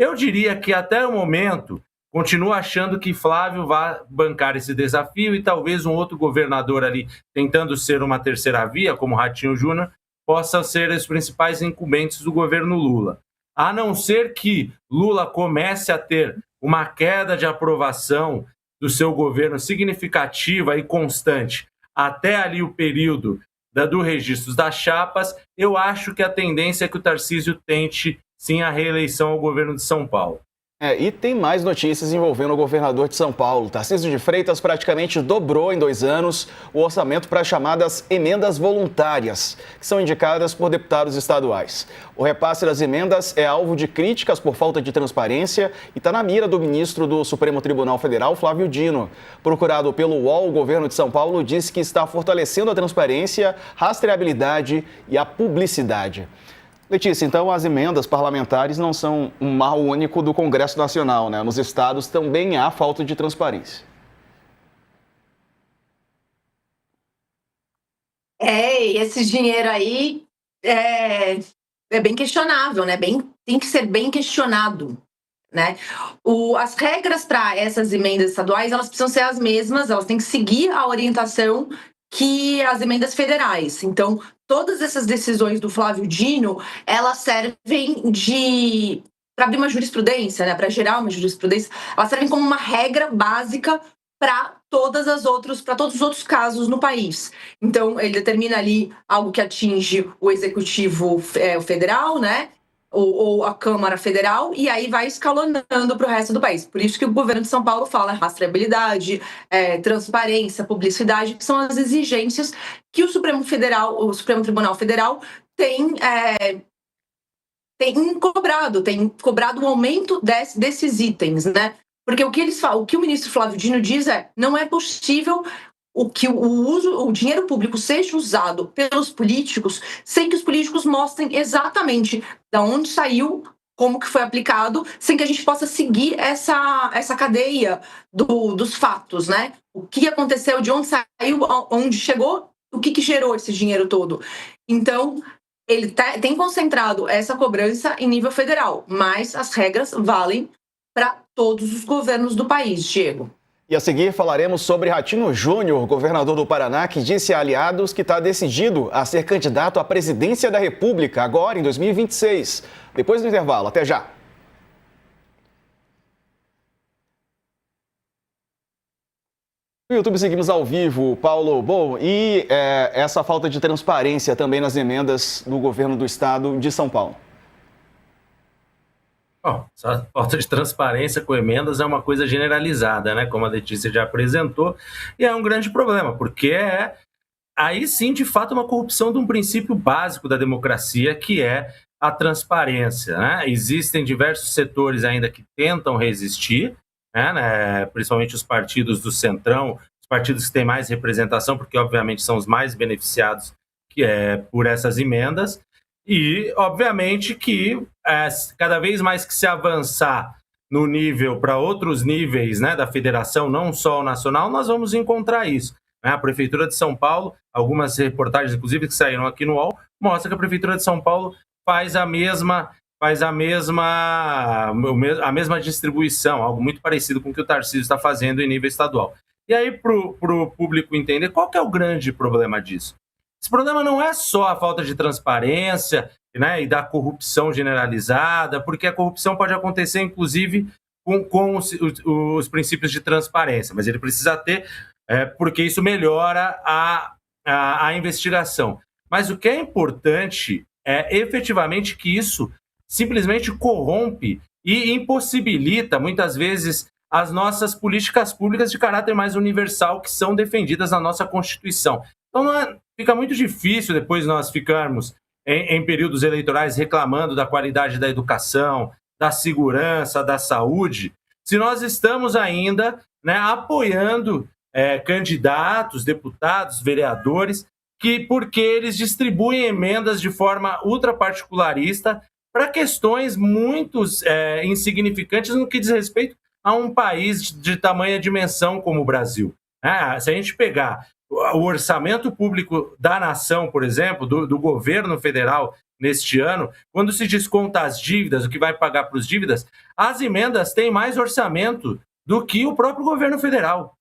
Eu diria que até o momento continuo achando que Flávio vai bancar esse desafio e talvez um outro governador ali tentando ser uma terceira via, como Ratinho Júnior, possa ser os principais incumbentes do governo Lula. A não ser que Lula comece a ter uma queda de aprovação do seu governo significativa e constante até ali o período do registro das chapas, eu acho que a tendência é que o Tarcísio tente sim a reeleição ao governo de São Paulo. E tem mais notícias envolvendo o governador de São Paulo. Tarcísio de Freitas praticamente dobrou em 2 anos o orçamento para as chamadas emendas voluntárias, que são indicadas por deputados estaduais. O repasse das emendas é alvo de críticas por falta de transparência e está na mira do ministro do Supremo Tribunal Federal, Flávio Dino. Procurado pelo UOL, o governo de São Paulo disse que está fortalecendo a transparência, rastreabilidade e a publicidade. Letícia, então as emendas parlamentares não são um mal único do Congresso Nacional, né? Nos estados também há falta de transparência. E esse dinheiro aí é bem questionável, né? Tem que ser bem questionado, né? As regras para essas emendas estaduais, elas precisam ser as mesmas, elas têm que seguir a orientação que as emendas federais. Então, todas essas decisões do Flávio Dino, elas servem para abrir uma jurisprudência, né? Para gerar uma jurisprudência, elas servem como uma regra básica para todos os outros casos no país. Então, ele determina ali algo que atinge o executivo federal, né? Ou a Câmara Federal, e aí vai escalonando para o resto do país. Por isso que o governo de São Paulo fala rastreabilidade, transparência, publicidade, que são as exigências que o Supremo Tribunal Federal tem cobrado o aumento desses itens, né? Porque o que o ministro Flávio Dino diz não é possível que o dinheiro público seja usado pelos políticos sem que os políticos mostrem exatamente de onde saiu, como que foi aplicado, sem que a gente possa seguir essa cadeia dos fatos, né? O que aconteceu, de onde saiu, onde chegou, o que gerou esse dinheiro todo. Então, ele tem concentrado essa cobrança em nível federal, mas as regras valem para todos os governos do país, Diego. E a seguir falaremos sobre Ratinho Júnior, governador do Paraná, que disse a aliados que está decidido a ser candidato à presidência da República, agora em 2026. Depois do intervalo, até já. No YouTube seguimos ao vivo, Paulo. Bom, e essa falta de transparência também nas emendas do governo do estado de São Paulo? Bom, essa falta de transparência com emendas é uma coisa generalizada, né? Como a Letícia já apresentou, e é um grande problema, porque aí sim, de fato, uma corrupção de um princípio básico da democracia, que é a transparência, né? Existem diversos setores ainda que tentam resistir, né? Principalmente os partidos do Centrão, os partidos que têm mais representação, porque obviamente são os mais beneficiados por essas emendas. E, obviamente, que cada vez mais que se avançar no nível para outros níveis, né, da federação, não só o nacional, nós vamos encontrar isso. Né? A Prefeitura de São Paulo, algumas reportagens, inclusive, que saíram aqui no UOL, mostram que a Prefeitura de São Paulo faz a mesma distribuição, algo muito parecido com o que o Tarcísio está fazendo em nível estadual. E aí, para o público entender, qual que é o grande problema disso? Esse problema não é só a falta de transparência, né, e da corrupção generalizada, porque a corrupção pode acontecer, inclusive, com os princípios de transparência, mas ele precisa ter, porque isso melhora a investigação. Mas o que é importante é efetivamente que isso simplesmente corrompe e impossibilita, muitas vezes, as nossas políticas públicas de caráter mais universal que são defendidas na nossa Constituição. Então, fica muito difícil depois nós ficarmos em períodos eleitorais reclamando da qualidade da educação, da segurança, da saúde, se nós estamos ainda, né, apoiando candidatos, deputados, vereadores, porque eles distribuem emendas de forma ultraparticularista para questões muito insignificantes no que diz respeito a um país de tamanha dimensão como o Brasil. Se a gente pegar o orçamento público da nação, por exemplo, do governo federal neste ano, quando se desconta as dívidas, o que vai pagar para os dívidas, as emendas têm mais orçamento do que o próprio governo federal.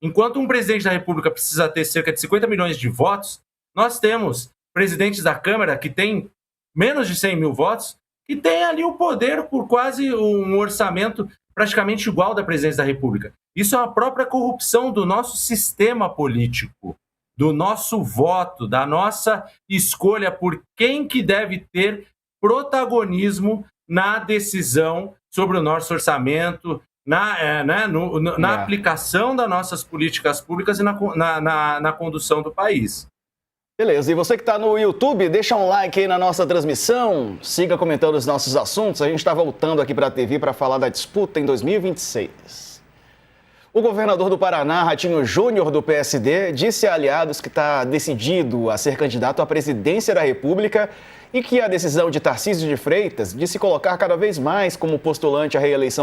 Enquanto um presidente da República precisa ter cerca de 50 milhões de votos, nós temos presidentes da Câmara que têm menos de 100 mil votos, que têm ali o poder por quase um orçamento praticamente igual da presidência da República. Isso é uma própria corrupção do nosso sistema político, do nosso voto, da nossa escolha por quem que deve ter protagonismo na decisão sobre o nosso orçamento, na aplicação das nossas políticas públicas e na condução do país. Beleza, e você que está no YouTube, deixa um like aí na nossa transmissão, siga comentando os nossos assuntos. A gente está voltando aqui para a TV para falar da disputa em 2026. O governador do Paraná, Ratinho Júnior, do PSD, disse a aliados que está decidido a ser candidato à presidência da República e que a decisão de Tarcísio de Freitas de se colocar cada vez mais como postulante à reeleição